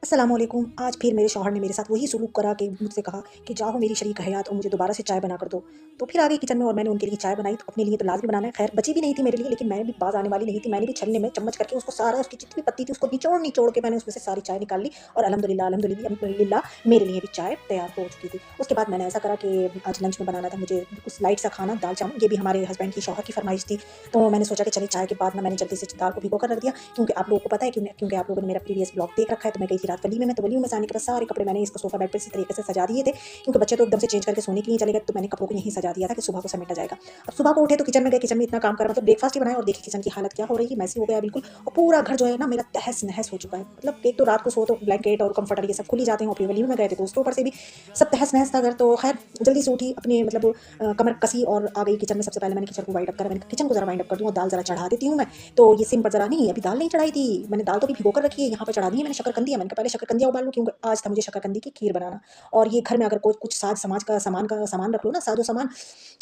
अस्सलामुअलैकुम। आज फिर मेरे शौहर ने मेरे साथ वही सलूक करा कि मुझसे कहा कि जाओ मेरी शरीक हयात और मुझे दोबारा से चाय बना कर दो। तो फिर आ गई किचन में और मैंने उनके लिए चाय बनाई। तो अपने लिए तो लाज़मी बनाना है, खैर बची भी नहीं थी मेरे लिए, लेकिन मैं भी बाज़ आने वाली नहीं थी। मैंने भी छलने में चम्मच करके उसको सारा, उसकी जितनी भी पत्ती थी उसको निचोड़-निचोड़ के मैंने उसमें से सारी चाय निकाल ली और अल्हम्दुलिल्लाह मेरे लिए भी चाय तैयार हो चुकी थी। उसके बाद मैंने ऐसा करा कि आज लंच में बनाना था मुझे कुछ लाइट सा खाना, दाल-चावल। ये भी हमारे हस्बैंड की, शौहर की फ़रमाइश थी। तो मैंने सोचा कि चलिए चाय के बाद ना मैंने जल्दी से दाल को भिगो कर रख दिया, क्योंकि आप लोगों को पता है क्योंकि आप लोगों ने मेरा प्रीवियस ब्लॉग देख रखा है। तो मैं गई थी रात वलीमे में, तो वलीमे में से आने के बाद सारे कपड़े मैंने इसको सोफ़ा बेड पे इसी तरीके से सजा दिए थे, क्योंकि बच्चे तो एकदम से चेंज करके सोने के लिए चले गए। तो मैंने कपड़ों को यहीं सजा दिया था कि सुबह को समेटा जाएगा। अब सुबह को उठे तो किचन में गए, किचन में इतना काम करा, मतलब ब्रेकफास्ट ही बनाया और देखिए किचन की हालत क्या हो रही है, मैसी हो गया बिल्कुल। और पूरा घर जो है ना मेरा तहस-नहस हो चुका है। मतलब एक तो रात को सो तो ब्लैंकेट और कंफर्टर ये सब खुल ही जाते हैं, और फिर वलीमे में गए थे तो उसके ऊपर से भी सब तहस-नहस था घर। तो खैर जल्दी से उठी, अपने मतलब कमर कसी और आ गई किचन में। सबसे पहले मैंने किचन को वाइंड अप करा। मैंने किचन को ज़रा वाइंड अप कर दूँ और दाल ज़रा चढ़ा देती हूँ मैं। तो ये सिम पर ज़रा नहीं, अभी दाल नहीं चढ़ाई थी, मैंने दाल तो अभी भिगो कर रखी है, यहाँ पे चढ़ा दी है मैंने शकरकंदियाँ। मैंने कहा पहले शकरकंदियाँ उबाल लूँ, क्योंकि आज था मुझे शकरकंदी की खीर बनाना। और ये घर में अगर कोई कुछ साज समाज का सामान रख लो ना, साजो-सामान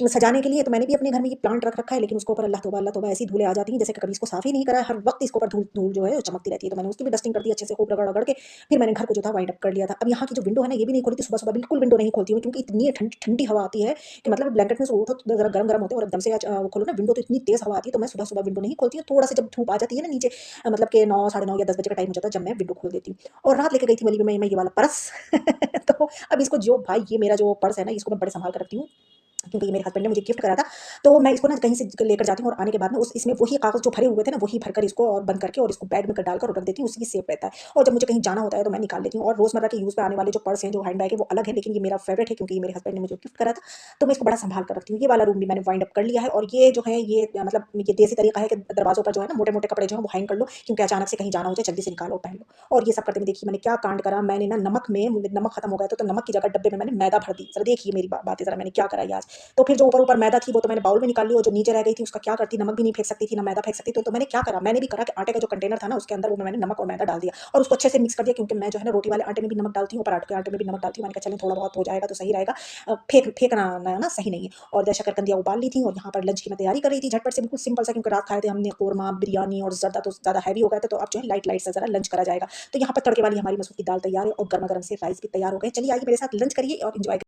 सजाने के लिए, तो मैंने भी अपने घर में ये प्लांट रख रखा है, लेकिन उसके ऊपर अल्लाह तौबा ऐसी धूलें आ जाती हैं, जैसे कि कभी इसको साफ़ ही नहीं करा है, हर वक़्त इसके ऊपर धूल जो है चमकती रहती है। तो मैंने उसकी भी डस्टिंग कर दी अच्छे से, खूब रगड़-रगड़ के। फिर मैंने घर को जो था वाइंड अप कर लिया था। अब यहाँ की जो विंडो है ना, ये भी नहीं खोली थी सुबह-सुबह, बिल्कुल विंडो नहीं खोलती हूँ, क्योंकि इतनी ठंडी-ठंडी हवा आती है कि मतलब ब्लैंकेट में से उठो तो ज़रा गरम-गरम होते हैं, और एकदम से वो खोलो ना विंडो तो इतनी तेज़ हवा आती है। तो मैं सुबह-सुबह विंडो नहीं खोलती हूँ। थोड़ा सा जब धूप आ जाती है ना नीचे, मतलब कि 9 साढ़े 9 या 10 बजे का टाइम हो जाता है, जब मैं विंडो खोल देती हूँ। और रात लेके गई थी वली में मैं ये वाला पर्स। तो अब इसको जो भाई, ये मेरा जो पर्स है ना, इसको मैं बड़े सँभाल कर रखती हूँ, क्योंकि ये मेरे हस्बैंड ने मुझे गिफ्ट करा था। तो मैं इसको ना कहीं से लेकर जाती हूँ, और आने के बाद ना उस इसमें वही कागज़ जो भरे हुए थे ना, वही भरकर इसको और बंद करके और इसको बैग में डालकर और रख देती हूँ, उसी की सेफ रहता है। और जब मुझे कहीं जाना होता है तो मैं निकाल लेती हूँ। और रोज़मर्रा के यूज़ में आने वाले जो पर्स हैं, जो हैंड बैग है, वो अलग है, लेकिन ये मेरा फेवरेट है, क्योंकि ये मेरे हस्बैंड ने मुझे गिफ्ट करा था। तो मैं इसको बड़ा सँभाल कर रखती हूँ। ये वाला रूम भी मैंने वाइंड अप कर लिया है। और ये जो है, ये मतलब ये देसी तरीका है कि दरवाज़ों पर जो है ना मोटे-मोटे कपड़े जो हैं वो हैंग कर लो, क्योंकि अचानक से कहीं जाना हो जाए, जल्दी से निकालो और पहन लो। और ये सब करते में देखिए मैंने क्या कांड करा। मैंने ना नमक खत्म हो गया था, तो नमक की जगह डब्बे में मैंने मैदा भर दी। ज़रा देखिए मेरी बातें, ज़रा मैंने क्या करा ये आज। तो फिर जो ऊपर-ऊपर मैदा थी वो तो मैंने बाउल में निकाल ली, और जो नीचे रह गई थी उसका क्या करती, नमक भी नहीं फेंक सकती थी, ना मैदा फेंक सकती। तो मैंने क्या करा, मैंने भी करा कि आटे का जो कंटेनर था ना, उसके अंदर वो मैंने नमक और मैदा डाल दिया और उसको अच्छे से मिक्स कर दिया, क्योंकि मैं जो है ना रोटी वाले आटे में भी नमक डालती हूँ, पराठे के आटे में भी नमक डालती हूँ। मैंने कहा चलें थोड़ा बहुत हो जाएगा तो सही रहेगा, फेंकना ना सही नहीं है। और जैसे शकरकंदियाँ उबाल ली थी, और यहाँ पर लंच की मैं तैयारी कर रही थी झटपट से, बिल्कुल सिंपल सा, क्योंकि रात खाए थे हमने कोरमा, बिरयानी और ज़्यादा तो ज़्यादा हैवी हो गया था। तो अब जो है लाइट लाइट सा ज़रा लंच करा जाएगा। तो यहाँ पर तड़के वाली हमारी मसूर की दाल तैयार है और गरमा-गरम से राइस भी तैयार हो गए। चलिए आइए मेरे साथ लंच करिए और एन्जॉय